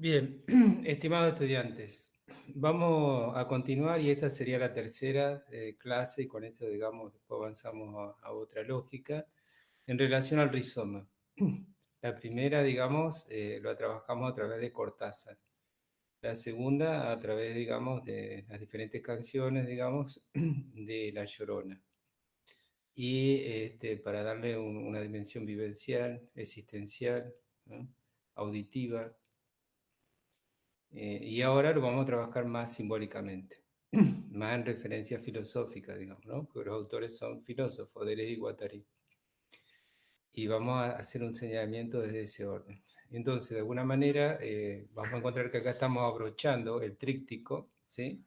Bien, estimados estudiantes, vamos a continuar y esta sería la tercera clase y con esto, digamos, después avanzamos a otra lógica en relación al rizoma. La primera, digamos, lo trabajamos a través de Cortázar. La segunda, a través, digamos, de las diferentes canciones, digamos, de La Llorona. Y para darle una dimensión vivencial, existencial, ¿no? Auditiva. Y ahora lo vamos a trabajar más simbólicamente, más en referencia filosófica, digamos, ¿no? Porque los autores son filósofos, Deleuze y Guattari. Y vamos a hacer un señalamiento desde ese orden. Entonces, de alguna manera, vamos a encontrar que acá estamos abrochando el tríptico, ¿sí?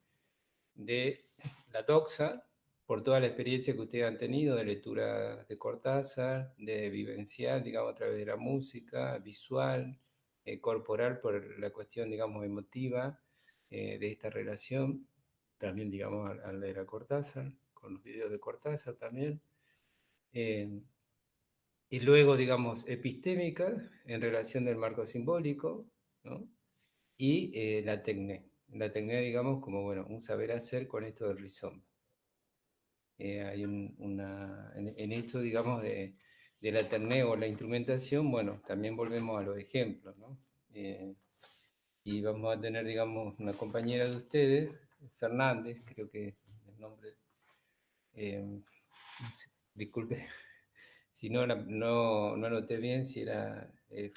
De la doxa, por toda la experiencia que ustedes han tenido de lectura de Cortázar, de vivencial, digamos, a través de la música, visual, corporal, por la cuestión, digamos, emotiva de esta relación, también, digamos, al leer a Cortázar, con los videos de Cortázar también. Eh, y luego, digamos, epistémica en relación del marco simbólico, ¿no? Y la tecné. La tecné, digamos, como, bueno, un saber hacer con esto del rizoma. Hay en esto, digamos, de la tecné o la instrumentación, bueno, también volvemos a los ejemplos, ¿no? Eh, y vamos a tener, digamos, una compañera de ustedes, Fernández, creo que el nombre, eh, disculpe, si no, no anoté bien si era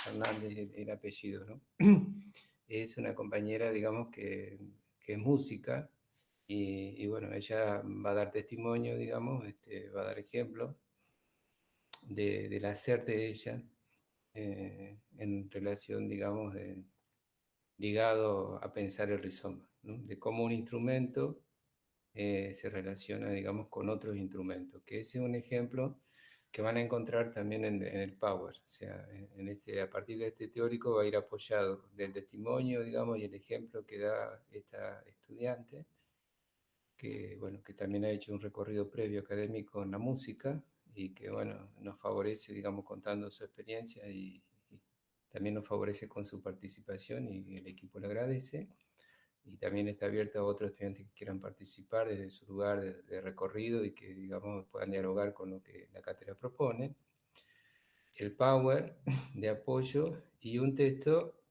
Fernández el apellido, ¿no? Es una compañera, digamos, que es música y bueno, ella va a dar testimonio, digamos, va a dar ejemplo del hacer de ella en relación, digamos, ligado a pensar el rizoma, ¿no? De cómo un instrumento se relaciona, digamos, con otros instrumentos, que ese es un ejemplo que van a encontrar también en el Power. O sea, a partir de este teórico va a ir apoyado del testimonio, digamos, y el ejemplo que da esta estudiante, que, bueno, que también ha hecho un recorrido previo académico en la música y que, bueno, nos favorece, digamos, contando su experiencia y también nos favorece con su participación y el equipo le agradece y también está abierto a otros estudiantes que quieran participar desde su lugar de recorrido y que, digamos, puedan dialogar con lo que la cátedra propone. El Power de apoyo y un texto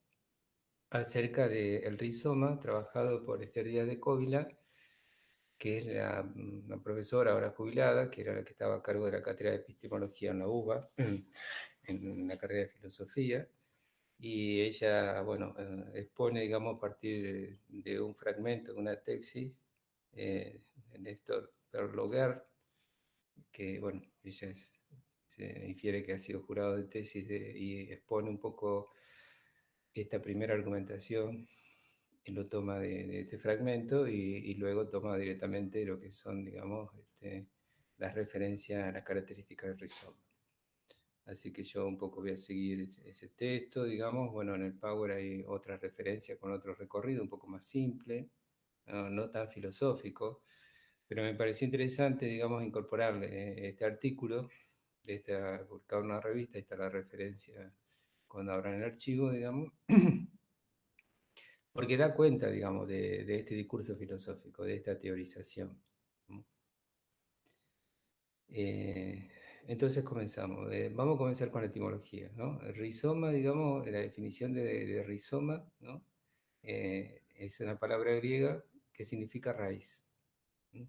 acerca del rizoma trabajado por Esther Díaz de Cóvila, que es una profesora ahora jubilada, que era la que estaba a cargo de la cátedra de epistemología en la UBA, en la carrera de filosofía, y ella, bueno, expone, digamos, a partir de un fragmento de una tesis de Néstor Perloguer, que, bueno, se infiere que ha sido jurado de tesis y expone un poco esta primera argumentación y lo toma de este fragmento y luego toma directamente lo que son, digamos, las referencias a las características del rizoma. Así que yo un poco voy a seguir ese texto, digamos. Bueno, en el Power hay otra referencia con otro recorrido, un poco más simple, no tan filosófico, pero me pareció interesante, digamos, incorporarle este artículo, publicado en una revista, ahí está la referencia cuando abran el archivo, digamos, porque da cuenta, digamos, de este discurso filosófico, de esta teorización. ¿No? Eh, entonces comenzamos. Vamos a comenzar con la etimología, ¿no? El rizoma, digamos, la definición de rizoma, ¿no? Es una palabra griega que significa raíz, ¿no?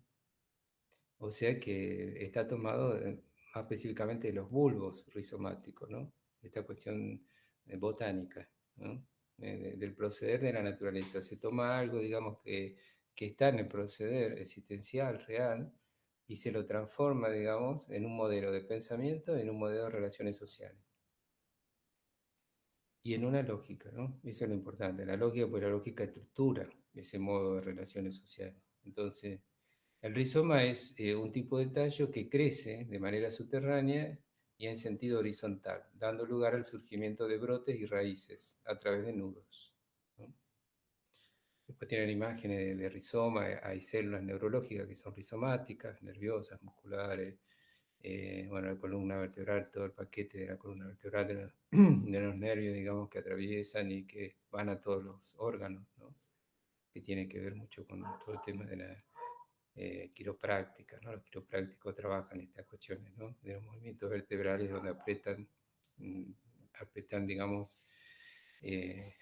O sea que está tomado más específicamente de los bulbos rizomáticos, ¿no? Esta cuestión botánica, ¿no? Del proceder de la naturaleza. Se toma algo, digamos, que está en el proceder existencial, real, y se lo transforma, digamos, en un modelo de pensamiento, en un modelo de relaciones sociales. Y en una lógica, ¿no? Eso es lo importante. La lógica, pues la lógica estructura ese modo de relaciones sociales. Entonces, el rizoma es un tipo de tallo que crece de manera subterránea y en sentido horizontal, dando lugar al surgimiento de brotes y raíces a través de nudos, ¿no? Después tienen imágenes rizoma, hay células neurológicas que son rizomáticas, nerviosas, musculares, bueno, la columna vertebral, todo el paquete de la columna vertebral, de los nervios, digamos, que atraviesan y que van a todos los órganos, ¿no? Que tiene que ver mucho con todo el tema de la quiropráctica, ¿no? Los quiroprácticos trabajan estas cuestiones, ¿no? De los movimientos vertebrales donde mm, apretan, digamos, eh,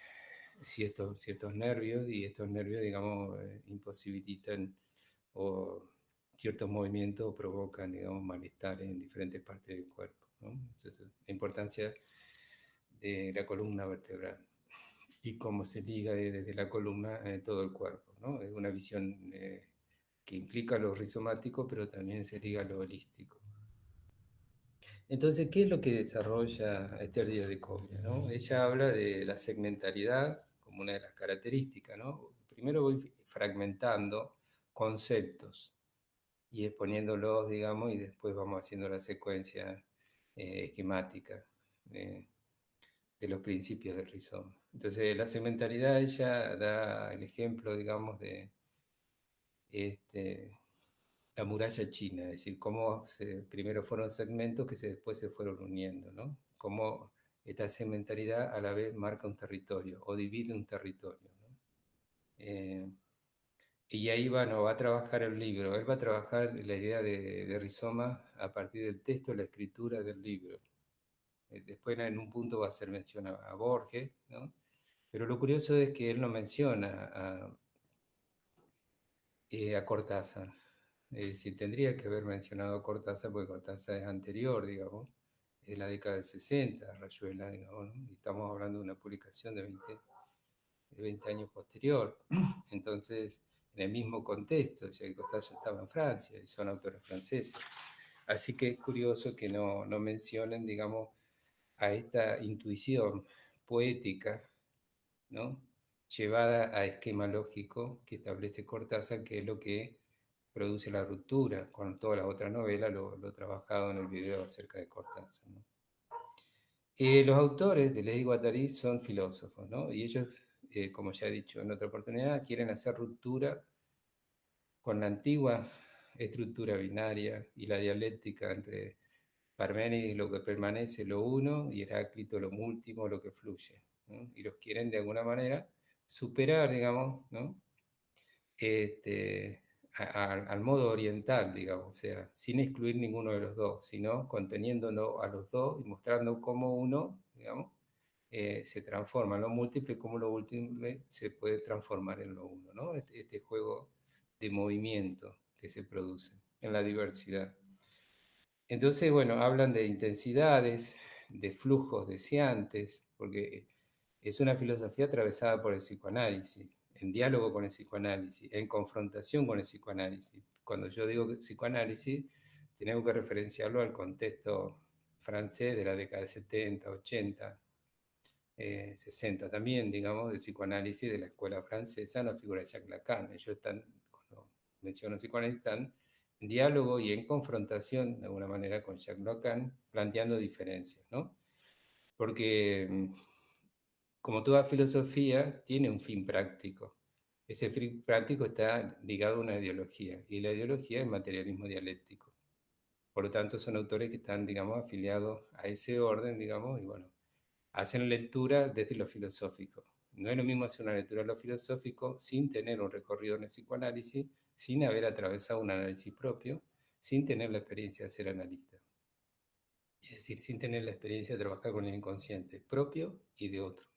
ciertos nervios y estos nervios, digamos, imposibilitan o ciertos movimientos provocan, digamos, malestar en diferentes partes del cuerpo, ¿no? Entonces, la importancia de la columna vertebral y cómo se liga desde la columna a todo el cuerpo, ¿no? Es una visión que implica lo rizomático, pero también se liga a lo holístico. Entonces, ¿qué es lo que desarrolla Esther Díaz de Cobbia, ¿no? Ella habla de la segmentalidad como una de las características, ¿no? Primero voy fragmentando conceptos y exponiéndolos, digamos, y después vamos haciendo la secuencia esquemática de los principios del rizoma. Entonces, la segmentalidad, ella da el ejemplo, digamos, de la muralla china, es decir, cómo primero fueron segmentos que después se fueron uniendo, ¿no? Cómo esta segmentalidad a la vez marca un territorio o divide un territorio, ¿no? Y ahí va a trabajar el libro, él va a trabajar la idea de rizoma a partir del texto, la escritura del libro. Después en un punto va a hacer mención a Borges, ¿no? Pero lo curioso es que él no menciona a Cortázar. Es decir, tendría que haber mencionado a Cortázar porque Cortázar es anterior, digamos, es de la década del 60, Rayuela, digamos, ¿no? Y estamos hablando de una publicación de 20 años posterior. Entonces, en el mismo contexto, ya que Cortázar estaba en Francia y son autores franceses. Así que es curioso que no mencionen, digamos, a esta intuición poética, ¿no? Llevada a esquema lógico que establece Cortázar, que es lo que produce la ruptura con todas las otras novelas, lo trabajado en el video acerca de Cortázar, ¿no? Los autores de Lady Guattari son filósofos, ¿no? Y ellos, como ya he dicho en otra oportunidad, quieren hacer ruptura con la antigua estructura binaria y la dialéctica entre Parménides, lo que permanece, lo uno, y Heráclito, lo último, lo que fluye, ¿no? Y los quieren de alguna manera superar, digamos, ¿no? Este, al modo oriental, digamos, o sea, sin excluir ninguno de los dos, sino conteniéndolo a los dos y mostrando cómo uno, digamos, se transforma en lo múltiple, cómo lo múltiple se puede transformar en lo uno, ¿no? Este juego de movimiento que se produce en la diversidad. Entonces, bueno, hablan de intensidades, de flujos deseantes, porque es una filosofía atravesada por el psicoanálisis, en diálogo con el psicoanálisis, en confrontación con el psicoanálisis. Cuando yo digo psicoanálisis, tenemos que referenciarlo al contexto francés de la década de 70, 80, 60 también, digamos, del psicoanálisis de la escuela francesa, en la figura de Jacques Lacan. Ellos están, cuando menciono psicoanálisis, están en diálogo y en confrontación, de alguna manera, con Jacques Lacan, planteando diferencias, ¿no? Porque, como toda filosofía, tiene un fin práctico. Ese fin práctico está ligado a una ideología, y la ideología es el materialismo dialéctico. Por lo tanto, son autores que están, digamos, afiliados a ese orden, digamos, y bueno, hacen lectura desde lo filosófico. No es lo mismo hacer una lectura de lo filosófico sin tener un recorrido en el psicoanálisis, sin haber atravesado un análisis propio, sin tener la experiencia de ser analista. Es decir, sin tener la experiencia de trabajar con el inconsciente propio y de otro.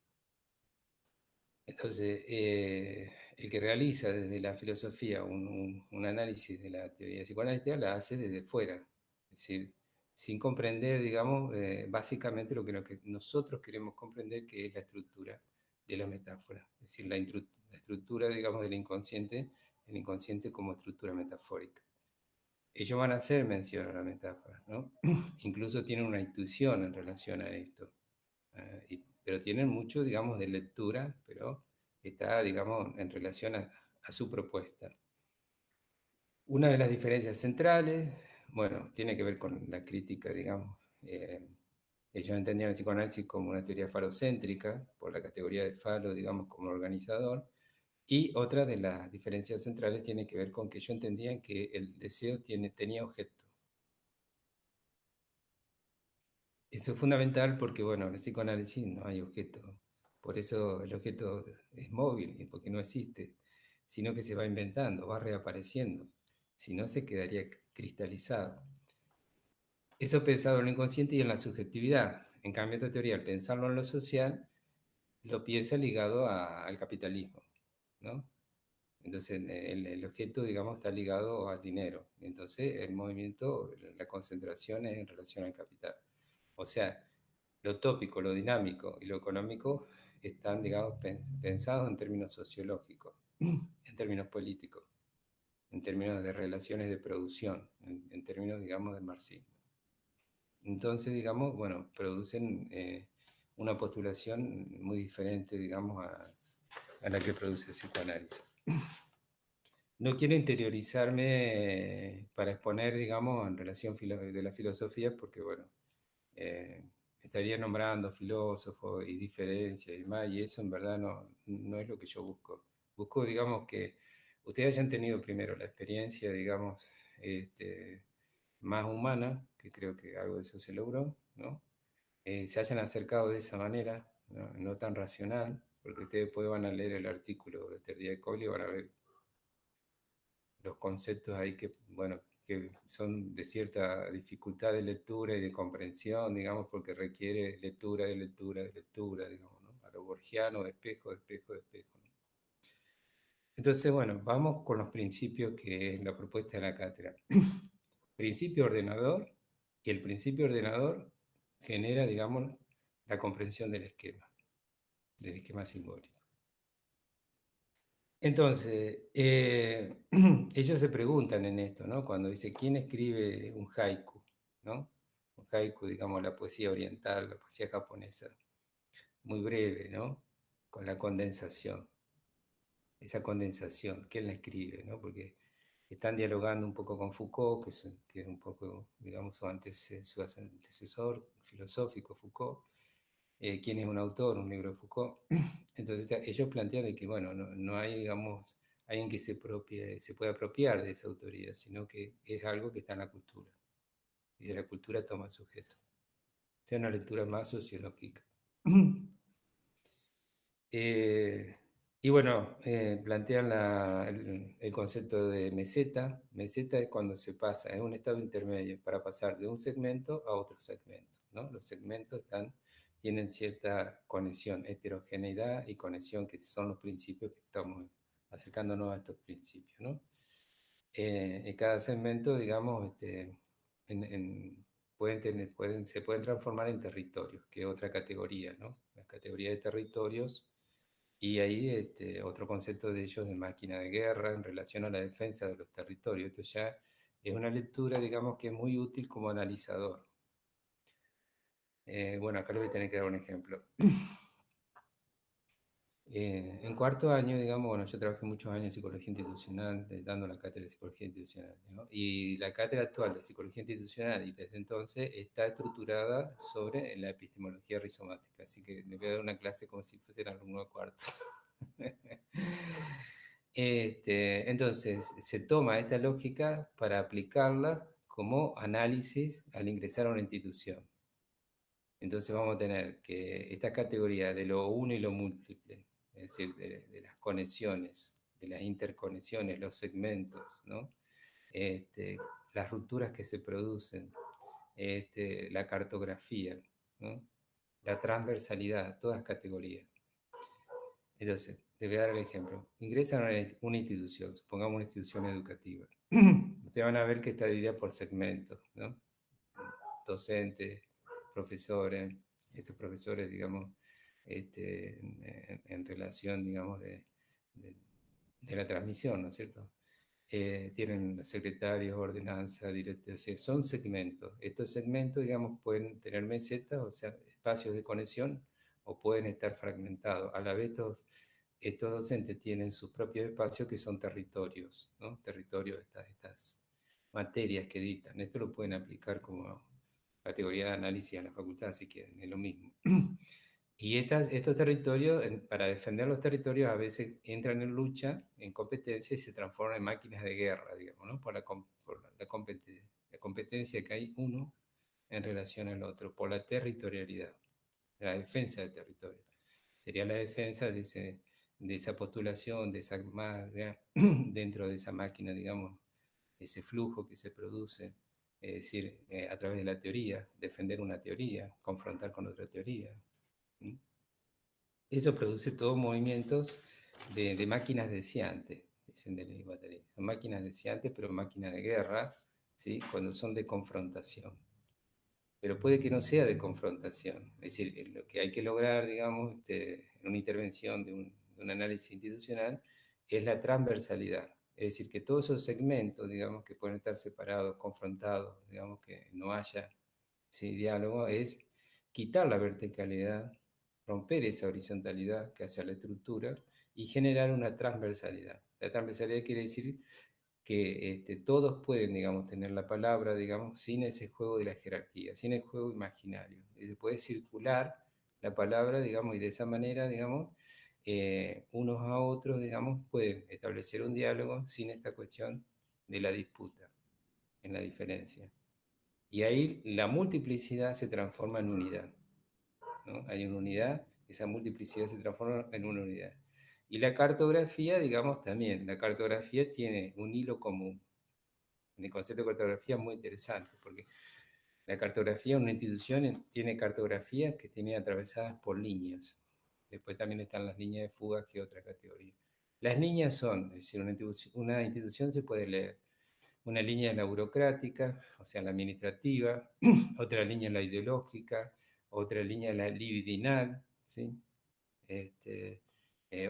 Entonces, el que realiza desde la filosofía un análisis de la teoría psicoanalítica la hace desde fuera, es decir, sin comprender, digamos, básicamente lo que nosotros queremos comprender, que es la estructura de la metáfora, es decir, la estructura, digamos, del inconsciente, el inconsciente como estructura metafórica. Ellos van a hacer mención a la metáfora, ¿no? Incluso tienen una intuición en relación a esto, pero tienen mucho, digamos, de lectura, pero está, digamos, en relación a su propuesta. Una de las diferencias centrales, bueno, tiene que ver con la crítica, digamos. Ellos entendían el psicoanálisis como una teoría falocéntrica, por la categoría de falo, digamos, como organizador. Y otra de las diferencias centrales tiene que ver con que ellos entendían que el deseo tenía objeto. Eso es fundamental porque, bueno, en el psicoanálisis no hay objeto. Por eso el objeto es móvil, y porque no existe, sino que se va inventando, va reapareciendo. Si no, se quedaría cristalizado. Eso pensado en lo inconsciente y en la subjetividad. En cambio, esta teoría, al pensarlo en lo social, lo piensa ligado al capitalismo, ¿no? Entonces, el objeto, digamos, está ligado al dinero. Entonces, el movimiento, la concentración es en relación al capital. O sea, lo tópico, lo dinámico y lo económico están, digamos, pensados en términos sociológicos, en términos políticos, en términos de relaciones de producción, en términos, digamos, del marxismo. Entonces, digamos, bueno, producen una postulación muy diferente, digamos, a la que produce el psicoanálisis. No quiero interiorizarme para exponer, digamos, en relación de la filosofía, porque, bueno, eh, estaría nombrando filósofos y diferencias y demás, y eso en verdad no es lo que yo busco. Busco, digamos, que ustedes hayan tenido primero la experiencia, digamos, más humana, que creo que algo de eso se logró, ¿no? Se hayan acercado de esa manera, no tan racional, porque ustedes después van a leer el artículo de Teoría de Cole y van a ver los conceptos ahí que, bueno, que son de cierta dificultad de lectura y de comprensión, digamos, porque requiere lectura de lectura de lectura, digamos, ¿no? A lo borgiano, de espejo, de espejo, de espejo, ¿no? Entonces, bueno, vamos con los principios que es la propuesta de la cátedra. Principio ordenador, y el principio ordenador genera, digamos, la comprensión del esquema simbólico. Entonces, ellos se preguntan en esto, ¿no? Cuando dice, ¿quién escribe un haiku? ¿No? Un haiku, digamos, la poesía oriental, la poesía japonesa, muy breve, ¿no? Con la condensación. Esa condensación, ¿quién la escribe? ¿No? Porque están dialogando un poco con Foucault, que es un poco, digamos, su antecesor filosófico, Foucault. ¿Quién es un autor? Un libro de Foucault. Entonces ellos plantean de que, bueno, no hay, digamos, alguien que se pueda apropiar de esa autoría, sino que es algo que está en la cultura. Y de la cultura toma el sujeto. O sea, una lectura más sociológica. Eh, y bueno, plantean el concepto de meseta. Meseta es cuando se pasa, es un estado intermedio para pasar de un segmento a otro segmento, ¿no? Los segmentos tienen cierta conexión, heterogeneidad y conexión, que son los principios que estamos acercándonos a estos principios, ¿no? En cada segmento, digamos, se pueden transformar en territorios, que es otra categoría, ¿no? La categoría de territorios, y ahí otro concepto de ellos de máquina de guerra en relación a la defensa de los territorios. Esto ya es una lectura, digamos, que es muy útil como analizador. Bueno, acá les voy a tener que dar un ejemplo. En cuarto año, digamos, bueno, yo trabajé muchos años en psicología institucional, dando la cátedra de psicología institucional, ¿no? Y la cátedra actual de psicología institucional, y desde entonces, está estructurada sobre la epistemología rizomática. Así que le voy a dar una clase como si fuese el alumno de cuarto. Entonces, se toma esta lógica para aplicarla como análisis al ingresar a una institución. Entonces vamos a tener que esta categoría de lo uno y lo múltiple, es decir, de las conexiones, de las interconexiones, los segmentos, ¿no? Este, las rupturas que se producen, la cartografía, ¿no? La transversalidad, todas categorías. Entonces, te voy a dar el ejemplo. Ingresan a una institución, supongamos una institución educativa. Ustedes van a ver que está dividida por segmentos, ¿no? Docentes, profesores, estos profesores, digamos, en relación, digamos, de la transmisión, ¿no es cierto? Tienen secretarios, ordenanza, directores, son segmentos. Estos segmentos, digamos, pueden tener mesetas, o sea, espacios de conexión, o pueden estar fragmentados. A la vez, estos docentes tienen sus propios espacios que son territorios, ¿no? Territorios, estas materias que dictan. Esto lo pueden aplicar como categoría de análisis en la facultad, si quieren, es lo mismo. Y estos territorios, para defender los territorios, a veces entran en lucha, en competencia, y se transforman en máquinas de guerra, digamos, ¿no? Por la competencia que hay, uno, en relación al otro, por la territorialidad, la defensa del territorio. Sería la defensa de esa postulación, de esa dentro de esa máquina, digamos, ese flujo que se produce, es decir, a través de la teoría, defender una teoría, confrontar con otra teoría. ¿Sí? Eso produce todos movimientos de máquinas deseantes, dicen de Guattari. Son máquinas deseantes, pero máquinas de guerra, ¿sí? Cuando son de confrontación. Pero puede que no sea de confrontación. Es decir, lo que hay que lograr, digamos, en una intervención de un análisis institucional es la transversalidad. Es decir, que todos esos segmentos, digamos, que pueden estar separados, confrontados, digamos, que no haya, ¿sí?, diálogo, es quitar la verticalidad, romper esa horizontalidad que hace a la estructura y generar una transversalidad. La transversalidad quiere decir que todos pueden, digamos, tener la palabra, digamos, sin ese juego de la jerarquía, sin el juego imaginario. Y se puede circular la palabra, digamos, y de esa manera, digamos, unos a otros, digamos, pueden establecer un diálogo sin esta cuestión de la disputa, en la diferencia. Y ahí la multiplicidad se transforma en unidad, ¿no? Hay una unidad, esa multiplicidad se transforma en una unidad. Y la cartografía, digamos, también, la cartografía tiene un hilo común. El concepto de cartografía es muy interesante, porque la cartografía, una institución tiene cartografías que tienen atravesadas por líneas. Después también están las líneas de fuga, que es otra categoría. Las líneas son, es decir, una institución se puede leer. Una línea es la burocrática, o sea, la administrativa, otra línea es la ideológica, otra línea es la libidinal, ¿sí?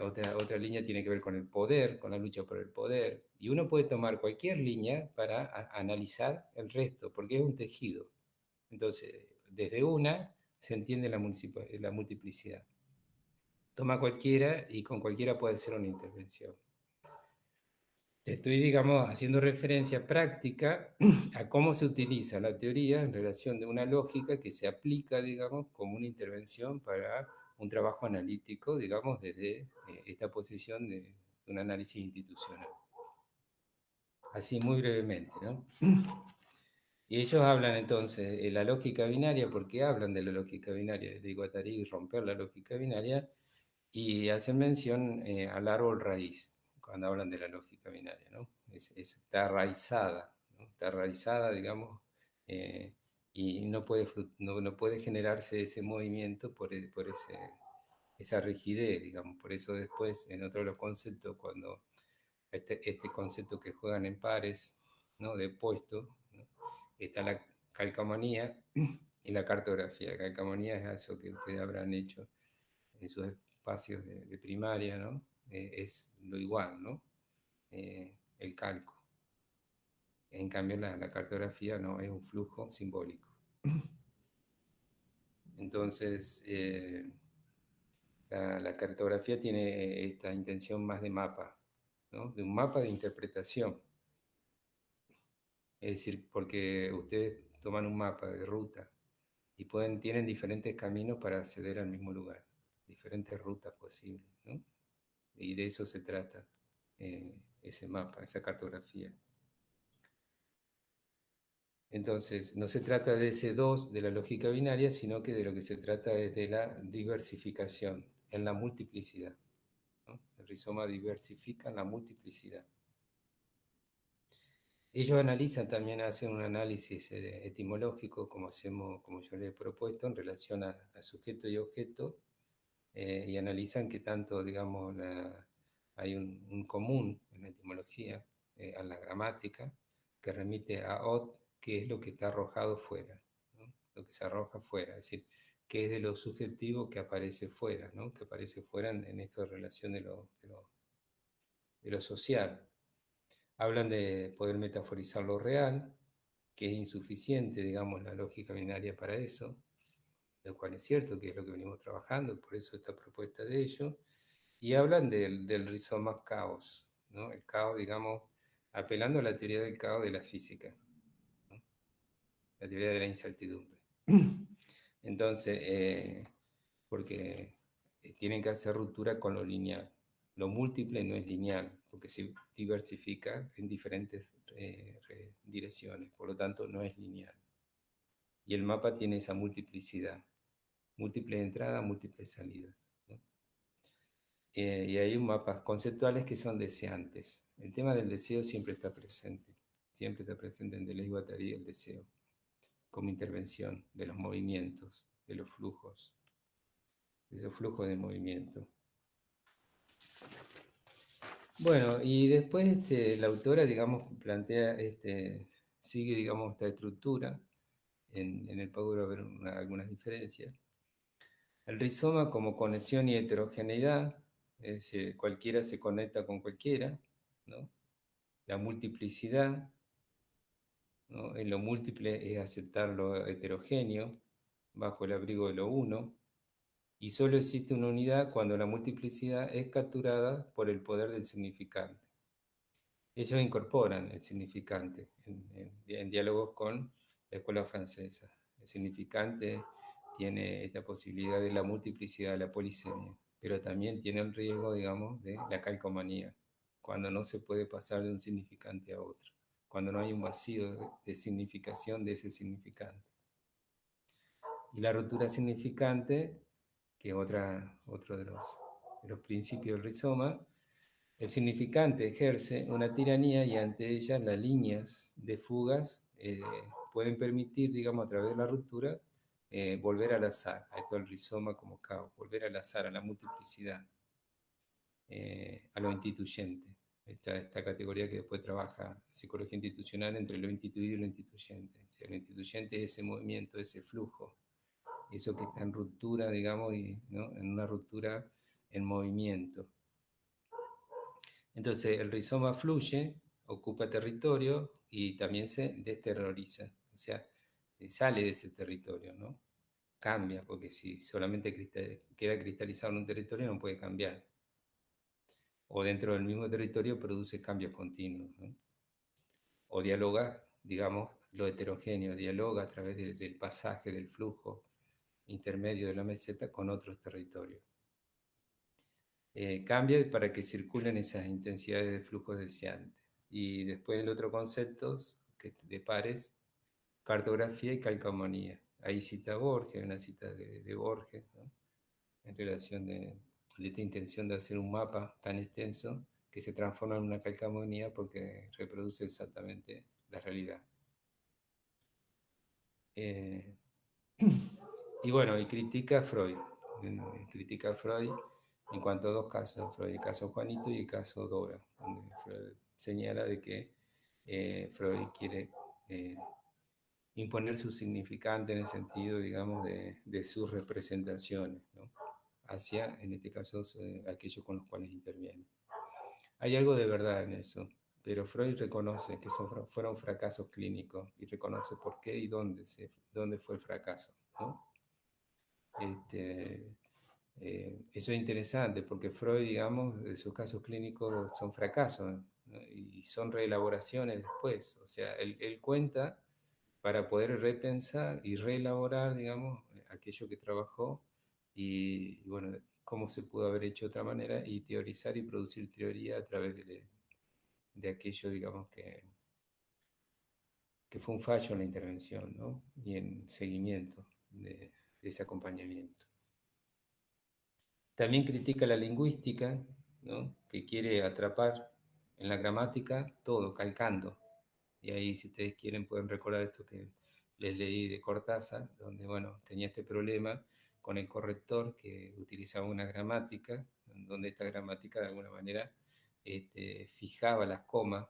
Otra línea tiene que ver con el poder, con la lucha por el poder. Y uno puede tomar cualquier línea para analizar el resto, porque es un tejido. Entonces, desde una se entiende la multiplicidad. Toma cualquiera y con cualquiera puede ser una intervención. Estoy, digamos, haciendo referencia práctica a cómo se utiliza la teoría en relación de una lógica que se aplica, digamos, como una intervención para un trabajo analítico, digamos, desde esta posición de un análisis institucional. Así muy brevemente, ¿no? Y ellos hablan entonces de la lógica binaria, porque hablan de la lógica binaria de Guattari y romper la lógica binaria, y hacen mención al árbol raíz, cuando hablan de la lógica binaria, ¿no? Está arraizada, ¿no? Está arraizada, digamos, y no puede generarse ese movimiento por esa rigidez, digamos. Por eso después, en otro de los conceptos, cuando este concepto que juegan en pares, ¿no?, de puesto, ¿no?, está la calcamonía y la cartografía. La calcamonía es eso que ustedes habrán hecho en sus espacios de primaria, ¿no? Es lo igual, ¿no? El calco. En cambio, la cartografía no, es un flujo simbólico. Entonces, la cartografía tiene esta intención más de mapa, ¿no? De un mapa de interpretación. Es decir, porque ustedes toman un mapa de ruta y tienen diferentes caminos para acceder al mismo lugar, diferentes rutas posibles, ¿no? Y de eso se trata ese mapa, esa cartografía. Entonces, no se trata de ese dos de la lógica binaria, sino que de lo que se trata es de la diversificación, en la multiplicidad, ¿no? El rizoma diversifica en la multiplicidad. Ellos analizan también, hacen un análisis etimológico, como yo les he propuesto, en relación a sujeto y objeto, y analizan que tanto, digamos, hay un común en la etimología, a la gramática, que remite a ot, que es lo que está arrojado fuera, ¿no? Lo que se arroja fuera, es decir, que es de lo subjetivo que aparece fuera, ¿no? Que aparece fuera en esto de relación de lo social. Hablan de poder metaforizar lo real, que es insuficiente, digamos, la lógica binaria para eso, lo cual es cierto, que es lo que venimos trabajando, por eso esta propuesta de ello. Y hablan del rizoma caos, ¿no? El caos, digamos, apelando a la teoría del caos de la física, ¿no? La teoría de la incertidumbre. Entonces, porque tienen que hacer ruptura con lo lineal. Lo múltiple no es lineal, porque se diversifica en diferentes direcciones, por lo tanto no es lineal. y el mapa tiene esa multiplicidad, múltiples entradas, múltiples salidas, ¿no? Y hay mapas conceptuales que son deseantes. El tema del deseo siempre está presente en Deleuze y Guattari el deseo, como intervención de los movimientos, de los flujos, de esos flujos de movimiento. Bueno, y después la autora, digamos, plantea, sigue, digamos, esta estructura. En el Power va a haber algunas diferencias. El rizoma como conexión y heterogeneidad, es decir, cualquiera se conecta con cualquiera, ¿no? La multiplicidad, ¿no? En lo múltiple es aceptar lo heterogéneo bajo el abrigo de lo uno, y solo existe una unidad cuando la multiplicidad es capturada por el poder del significante. Ellos incorporan el significante en diálogos con la escuela francesa. El significante tiene esta posibilidad de la multiplicidad, de la polisemia, pero también tiene el riesgo, digamos, de la calcomanía, cuando no se puede pasar de un significante a otro, cuando no hay un vacío de significación de ese significante. Y la ruptura significante, que es otro de los principios del rizoma, el significante ejerce una tiranía y ante ella las líneas de fugas pueden permitir, digamos, a través de la ruptura, volver al azar, a esto el rizoma como caos, volver al azar, a la multiplicidad, a lo instituyente. Esta categoría que después trabaja psicología institucional entre lo instituido y lo instituyente. O sea, lo instituyente es ese movimiento, ese flujo, eso que está en ruptura, digamos, y, ¿no? En una ruptura en movimiento. Entonces el rizoma fluye, ocupa territorio y también se desterroriza, o sea, sale de ese territorio, ¿no? Cambia, porque si solamente queda cristalizado en un territorio no puede cambiar. O dentro del mismo territorio produce cambios continuos, ¿no? O dialoga, digamos, lo heterogéneo, dialoga a través del pasaje, del flujo intermedio de la meseta con otros territorios. Cambia para que circulen esas intensidades de flujo deseantes. Y después el otro concepto de pares, cartografía y calcomanía. Ahí cita Borges, una cita de Borges, ¿no? En relación de esta intención de hacer un mapa tan extenso que se transforma en una calcomanía porque reproduce exactamente la realidad. Eh, y bueno, y critica a Freud. Critica a Freud en cuanto a dos casos, Freud, el caso Juanito y el caso Dora, donde Freud señala de que Freud quiere imponer su significante en el sentido, digamos, de sus representaciones, ¿no? Hacia, en este caso, aquellos con los cuales interviene. Hay algo de verdad en eso, pero Freud reconoce que fueron fracasos clínicos y reconoce por qué y dónde fue el fracaso, ¿no? Eso es interesante porque Freud, digamos, sus casos clínicos son fracasos, ¿no? Y son reelaboraciones después. O sea, él cuenta para poder repensar y reelaborar, digamos, aquello que trabajó y, bueno, cómo se pudo haber hecho de otra manera y teorizar y producir teoría a través de aquello, digamos, que fue un fallo en la intervención, ¿no? Y en seguimiento de ese acompañamiento. También critica la lingüística, ¿no? Que quiere atrapar en la gramática todo, calcando. Y ahí, si ustedes quieren, pueden recordar esto que les leí de Cortázar, donde, bueno, tenía este problema con el corrector que utilizaba una gramática, donde esta gramática de alguna manera fijaba las comas,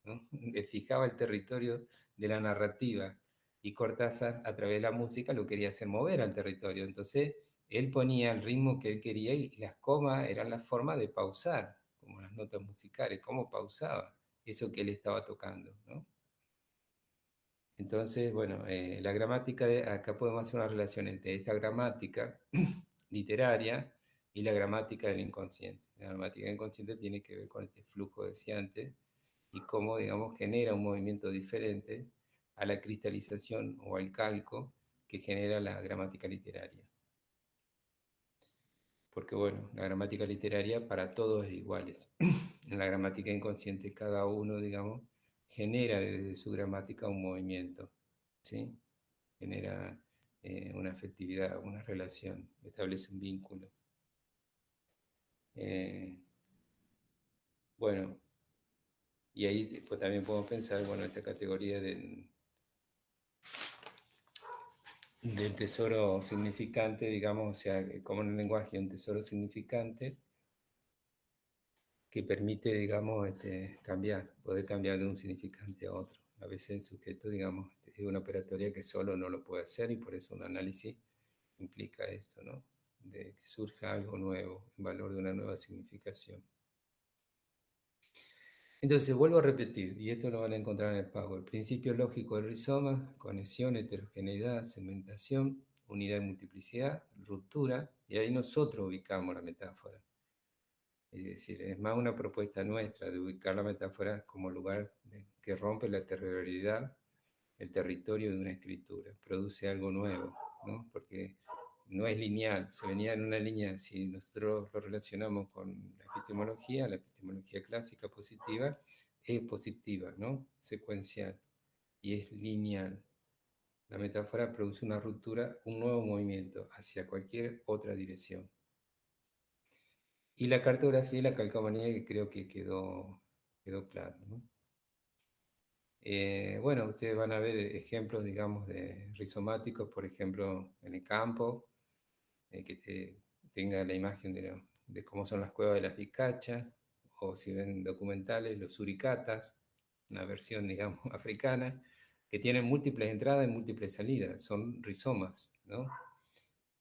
¿no? Fijaba el territorio de la narrativa. Y Cortázar, a través de la música, lo quería hacer mover al territorio. Entonces, él ponía el ritmo que él quería y las comas eran la forma de pausar, como las notas musicales, cómo pausaba eso que él estaba tocando, ¿no? Entonces, bueno, la gramática, acá podemos hacer una relación entre esta gramática literaria y la gramática del inconsciente. La gramática del inconsciente tiene que ver con este flujo deseante y cómo, digamos, genera un movimiento diferente a la cristalización o al calco que genera la gramática literaria. Porque, bueno, la gramática literaria para todos es igual. En la gramática inconsciente cada uno, digamos, genera desde su gramática un movimiento, ¿sí? genera una afectividad, una relación, establece un vínculo. Eh, bueno, y ahí pues, también podemos pensar, bueno, esta categoría del tesoro significante, digamos, o sea, como en el lenguaje un tesoro significante que permite, digamos, cambiar, poder cambiar de un significante a otro. A veces el sujeto, digamos, es una operatoria que solo no lo puede hacer y por eso un análisis implica esto, ¿no? De que surja algo nuevo, en valor de una nueva significación. Entonces, vuelvo a repetir, y esto lo van a encontrar en el Power. Principio lógico del rizoma, conexión, heterogeneidad, segmentación, unidad y multiplicidad, ruptura, y ahí nosotros ubicamos la metáfora. Es decir, es más una propuesta nuestra de ubicar la metáfora como lugar que rompe la territorialidad, el territorio de una escritura, produce algo nuevo, ¿no? Porque no es lineal, se venía en una línea, si nosotros lo relacionamos con la epistemología clásica positiva, es positiva, ¿no? Secuencial, y es lineal. La metáfora produce una ruptura, un nuevo movimiento hacia cualquier otra dirección. Y la cartografía y la calcomanía que creo que quedó claro, ¿no? Bueno, ustedes van a ver ejemplos, digamos, de rizomáticos, por ejemplo, en el campo, tenga la imagen de cómo son las cuevas de las Vizcachas, o si ven documentales, los suricatas, una versión, digamos, africana, que tienen múltiples entradas y múltiples salidas, son rizomas, ¿no?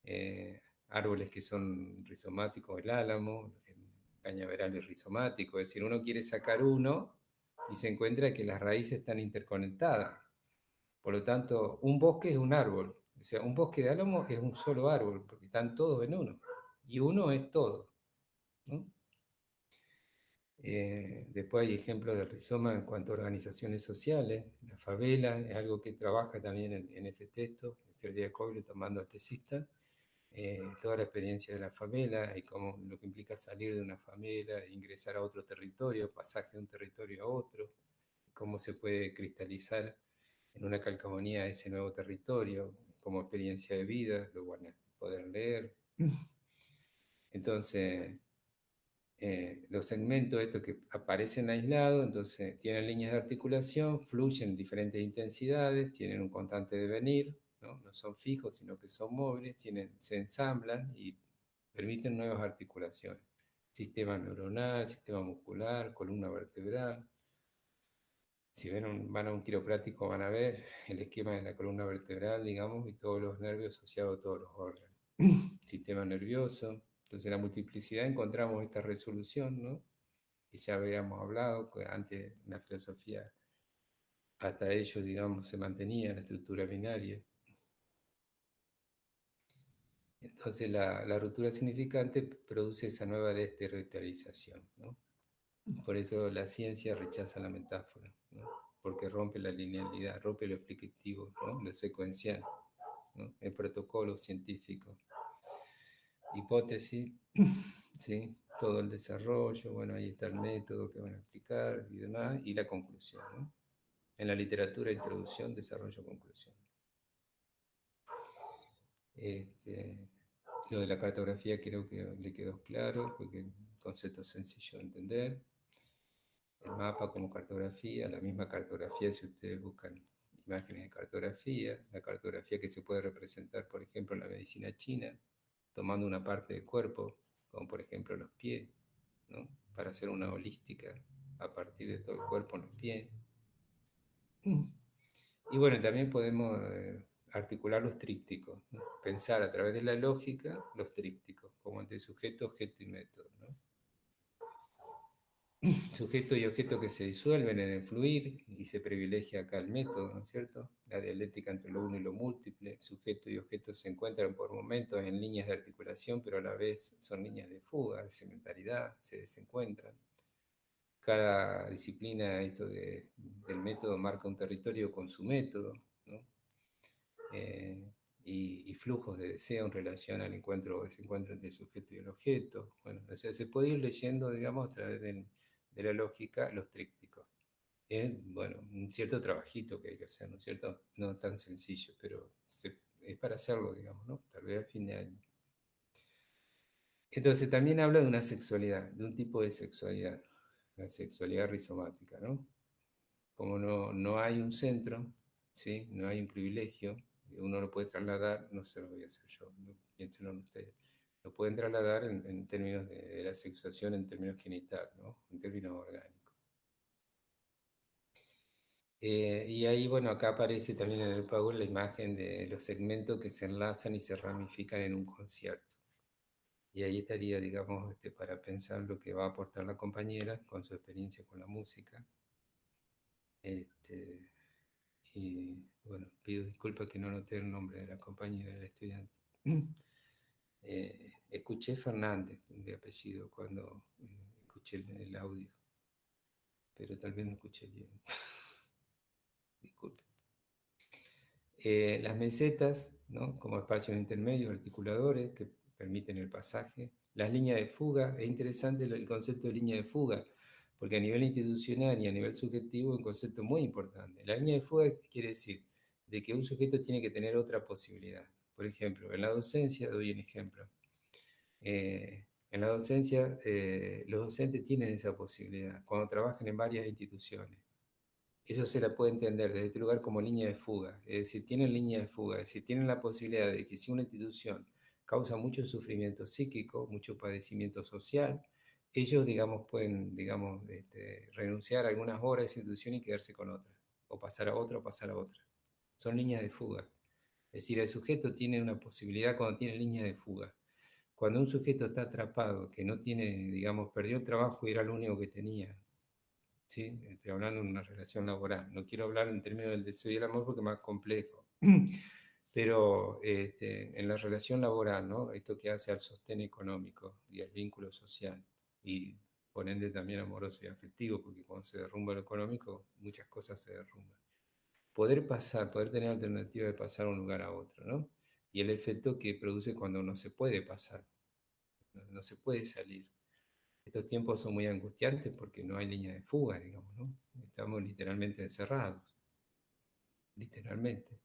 eh, Árboles que son rizomáticos, el álamo, el cañaveral es rizomático, es decir, uno quiere sacar uno y se encuentra que las raíces están interconectadas. Por lo tanto, un bosque es un árbol, o sea, un bosque de álamo es un solo árbol, porque están todos en uno, y uno es todo, ¿no? Después hay ejemplos de rizoma en cuanto a organizaciones sociales. La favela es algo que trabaja también en este texto, teoría de Coble tomando al tesista. Toda la experiencia de la favela y cómo lo que implica salir de una favela, ingresar a otro territorio, pasaje de un territorio a otro, cómo se puede cristalizar en una calcamonía ese nuevo territorio como experiencia de vida, lo van a poder leer. Entonces, los segmentos estos que aparecen aislados, entonces tienen líneas de articulación, fluyen en diferentes intensidades, tienen un constante devenir, ¿no? No son fijos, sino que son móviles, se ensamblan y permiten nuevas articulaciones. Sistema neuronal, sistema muscular, columna vertebral. Si van a un quiropráctico van a ver el esquema de la columna vertebral, digamos, y todos los nervios asociados a todos los órganos. Sistema nervioso. Entonces, en la multiplicidad encontramos esta resolución, ¿no? Que ya habíamos hablado, que antes en la filosofía hasta ellos, digamos, se mantenía la estructura binaria. Entonces, la ruptura significante produce esa nueva desterritorialización, ¿no? Por eso la ciencia rechaza la metáfora, ¿no? Porque rompe la linealidad, rompe lo explicativo, ¿no? Lo secuencial, ¿no? El protocolo científico. Hipótesis, ¿sí? Todo el desarrollo, bueno, ahí está el método que van a explicar y demás, y la conclusión, ¿no? En la literatura, introducción, desarrollo, conclusión. Este, lo de la cartografía creo que le quedó claro, porque es un concepto sencillo de entender. El mapa como cartografía, la misma cartografía si ustedes buscan imágenes de cartografía, la cartografía que se puede representar, por ejemplo, en la medicina china, tomando una parte del cuerpo, como por ejemplo los pies, ¿no? Para hacer una holística a partir de todo el cuerpo en los pies. Y bueno, también podemos articular los trípticos, ¿no? Pensar a través de la lógica los trípticos, como entre sujeto, objeto y método, ¿no? Sujeto y objeto que se disuelven en el fluir y se privilegia acá el método, ¿no es cierto? La dialéctica entre lo uno y lo múltiple. Sujeto y objeto se encuentran por momentos en líneas de articulación, pero a la vez son líneas de fuga, de segmentaridad, se desencuentran. Cada disciplina del método marca un territorio con su método, ¿no? Y flujos de deseo en relación al encuentro o desencuentro entre el sujeto y el objeto. Bueno, o sea, se puede ir leyendo, digamos, a través de la lógica, los trípticos. Es, bueno, un cierto trabajito que hay que hacer, ¿no es cierto? No tan sencillo, pero es para hacerlo, digamos, ¿no? Tal vez al fin de año. Entonces también habla de una sexualidad, de un tipo de sexualidad, la sexualidad rizomática, ¿no? Como no hay un centro, ¿sí? No hay un privilegio, uno lo puede trasladar, no se lo voy a hacer yo, no, piénsenlo ustedes, lo pueden trasladar en términos de la sexuación, en términos genital, ¿no? En términos orgánicos. Y ahí, bueno, acá aparece también en el Power la imagen de los segmentos que se enlazan y se ramifican en un concierto. Y ahí estaría, digamos, para pensar lo que va a aportar la compañera con su experiencia con la música. Este, y bueno, pido disculpas que no noté el nombre de la compañera del estudiante. Escuché Fernández de apellido cuando escuché el audio, pero tal vez no escuché bien. Disculpe. Las mesetas, ¿no? Como espacios intermedios, articuladores que permiten el pasaje. Las líneas de fuga, es interesante el concepto de línea de fuga, porque a nivel institucional y a nivel subjetivo es un concepto muy importante. La línea de fuga quiere decir de que un sujeto tiene que tener otra posibilidad. Por ejemplo, en la docencia, doy un ejemplo. En la docencia, los docentes tienen esa posibilidad cuando trabajan en varias instituciones. Eso se la puede entender desde este lugar como línea de fuga. Es decir, tienen línea de fuga, es decir, tienen la posibilidad de que si una institución causa mucho sufrimiento psíquico, mucho padecimiento social, ellos, digamos, pueden, digamos, renunciar a algunas horas de esa institución y quedarse con otra, o pasar a otra, o pasar a otra. Son líneas de fuga. Es decir, el sujeto tiene una posibilidad cuando tiene línea de fuga. Cuando un sujeto está atrapado, que no tiene, digamos, perdió el trabajo y era lo único que tenía, ¿sí? Estoy hablando de una relación laboral. No quiero hablar en términos del deseo y el amor porque es más complejo. Pero en la relación laboral, ¿no? Esto que hace al sostén económico y al vínculo social y por ende también amoroso y afectivo, porque cuando se derrumba lo económico, muchas cosas se derrumban. Poder pasar, poder tener alternativa de pasar de un lugar a otro, ¿no? Y el efecto que produce cuando no se puede pasar, no se puede salir. Estos tiempos son muy angustiantes porque no hay línea de fuga, digamos, ¿no? Estamos literalmente encerrados, literalmente.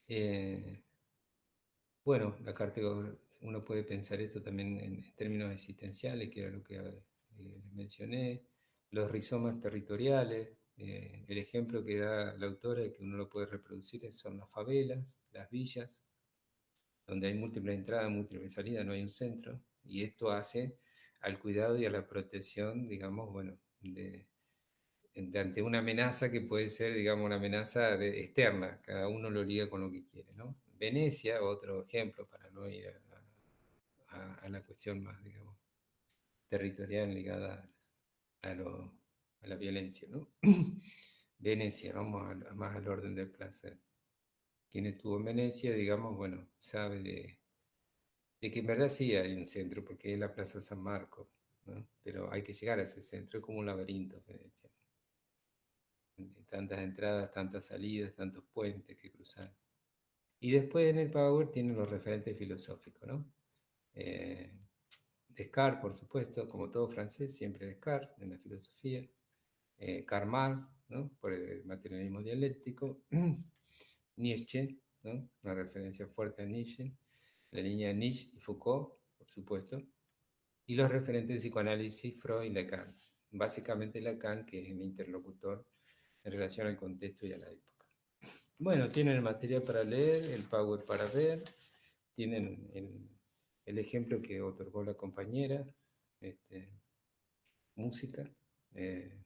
Eh, bueno, uno puede pensar esto también en términos existenciales, que era lo que les mencioné, los rizomas territoriales, el ejemplo que da la autora y que uno lo puede reproducir son las favelas, las villas, donde hay múltiples entradas, múltiples salidas, no hay un centro, y esto hace al cuidado y a la protección, digamos, bueno, ante una amenaza que puede ser, digamos, una amenaza externa, cada uno lo liga con lo que quiere, ¿no? Venecia, otro ejemplo para no ir a la cuestión más, digamos, territorial ligada a a la violencia, ¿no? Venecia, vamos más al orden del placer. Quien estuvo en Venecia, digamos, bueno, sabe de que en verdad sí hay un centro, porque es la Plaza San Marco, ¿no? Pero hay que llegar a ese centro, es como un laberinto, Venecia. Tantas entradas, tantas salidas, tantos puentes que cruzar. Y después en el Power tienen los referentes filosóficos, ¿no? Eh, Descartes, por supuesto, como todo francés, siempre Descartes en la filosofía. Karl Marx, ¿no? Por el materialismo dialéctico. Nietzsche, ¿no? Una referencia fuerte a Nietzsche. La línea de Nietzsche y Foucault, por supuesto. Y los referentes de psicoanálisis, Freud y Lacan. Básicamente Lacan, que es el interlocutor en relación al contexto y a la época. Bueno, tienen el material para leer, el Power para ver, tienen el ejemplo que otorgó la compañera, este, música,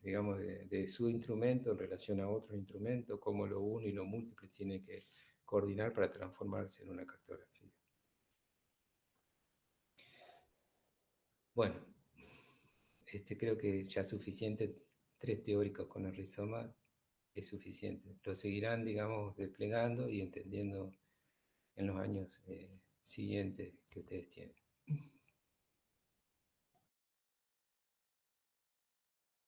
digamos, de su instrumento en relación a otro instrumento, cómo lo uno y lo múltiple tiene que coordinar para transformarse en una cartografía. Bueno, creo que ya es suficiente, 3 teóricos con el rizoma es suficiente. Lo seguirán, digamos, desplegando y entendiendo en los años siguientes que ustedes tienen.